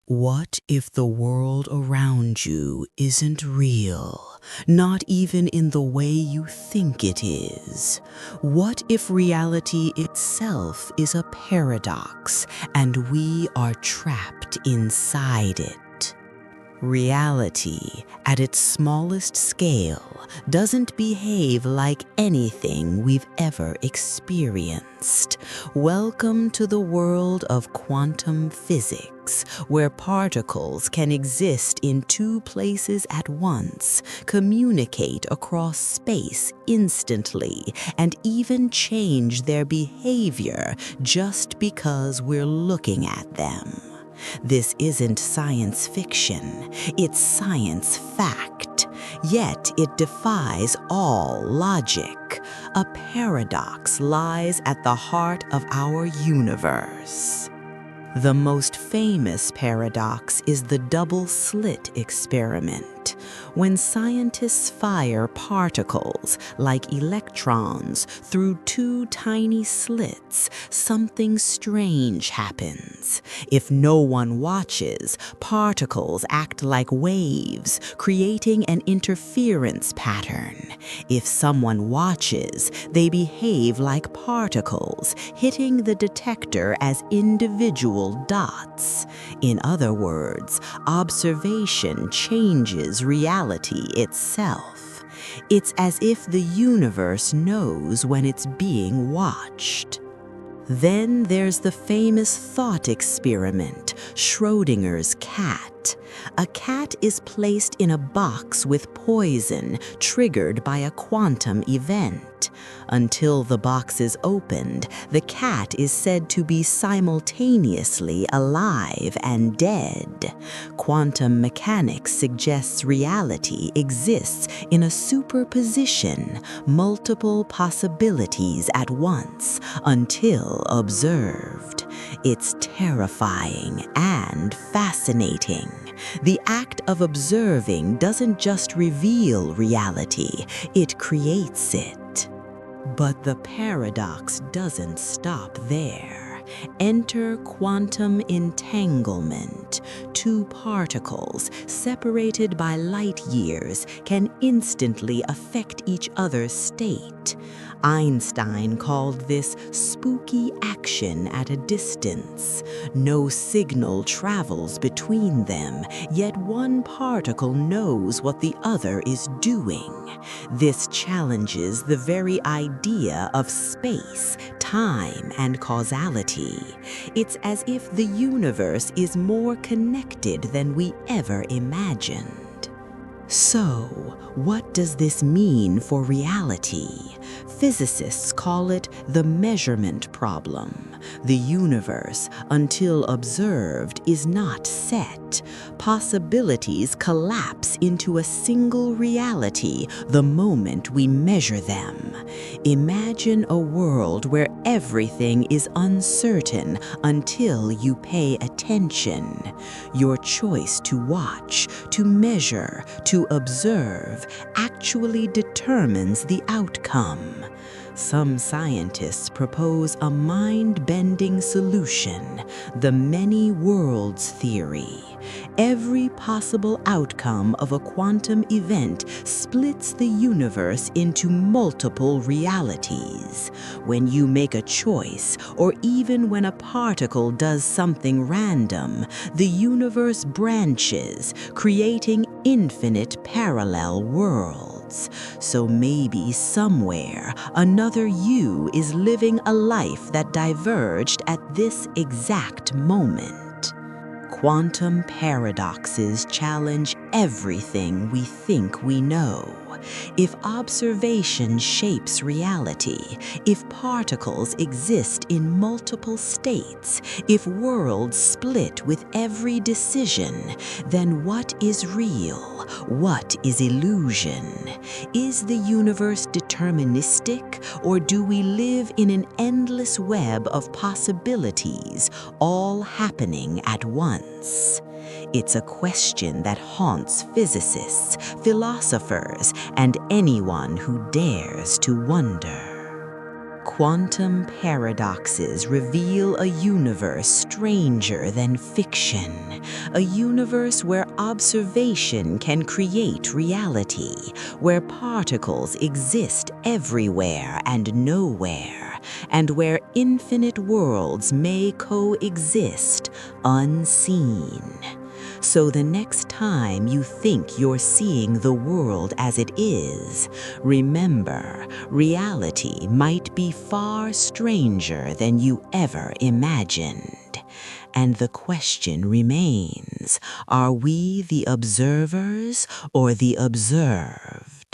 What if the world around you isn't real, not even in the way you think it is? What if reality itself is a paradox and we are trapped inside it? Reality, at its smallest scale, doesn't behave like anything we've ever experienced. Welcome to the world of quantum physics, where particles can exist in two places at once, communicate across space instantly, and even change their behavior just because we're looking at them. This isn't science fiction, it's science fact. Yet it defies all logic. A paradox lies at the heart of our universe. The most famous paradox is the double-slit experiment, when scientists fire particles, like electrons, through two tiny slits, something strange happens. If no one watches, particles act like waves, creating an interference pattern. If someone watches, they behave like particles, hitting the detector as individual dots. In other words, observation changes reality itself. It's as if the universe knows when it's being watched. Then there's the famous thought experiment, Schrödinger's cat. A cat is placed in a box with poison triggered by a quantum event. Until the box is opened, the cat is said to be simultaneously alive and dead. Quantum mechanics suggests reality exists in a superposition, multiple possibilities at once, until observed. It's terrifying and fascinating. The act of observing doesn't just reveal reality, it creates it. But the paradox doesn't stop there. Enter quantum entanglement. Two particles, separated by light years, can instantly affect each other's state. Einstein called this spooky action at a distance. No signal travels between them, yet one particle knows what the other is doing. This challenges the very idea of space, time, and causality. It's as if the universe is more connected than we ever imagined. So, what does this mean for reality? Physicists call it the measurement problem. The universe, until observed, is not set. Possibilities collapse into a single reality the moment we measure them. Imagine a world where everything is uncertain until you pay attention. Your choice to watch, to measure, to observe actually determines the outcome. Some scientists propose a mind-bending solution, the many worlds theory. Every possible outcome of a quantum event splits the universe into multiple realities. When you make a choice, or even when a particle does something random, the universe branches, creating infinite parallel worlds. So maybe somewhere, another you is living a life that diverged at this exact moment. Quantum paradoxes challenge everything we think we know. If observation shapes reality, if particles exist in multiple states, if worlds split with every decision, then what is real? What is illusion? Is the universe deterministic, or do we live in an endless web of possibilities, all happening at once? It's a question that haunts physicists, philosophers, and anyone who dares to wonder. Quantum paradoxes reveal a universe stranger than fiction, a universe where observation can create reality, where particles exist everywhere and nowhere, and where infinite worlds may coexist unseen. So the next time you think you're seeing the world as it is, remember, reality might be far stranger than you ever imagined. And the question remains, are we the observers or the observed?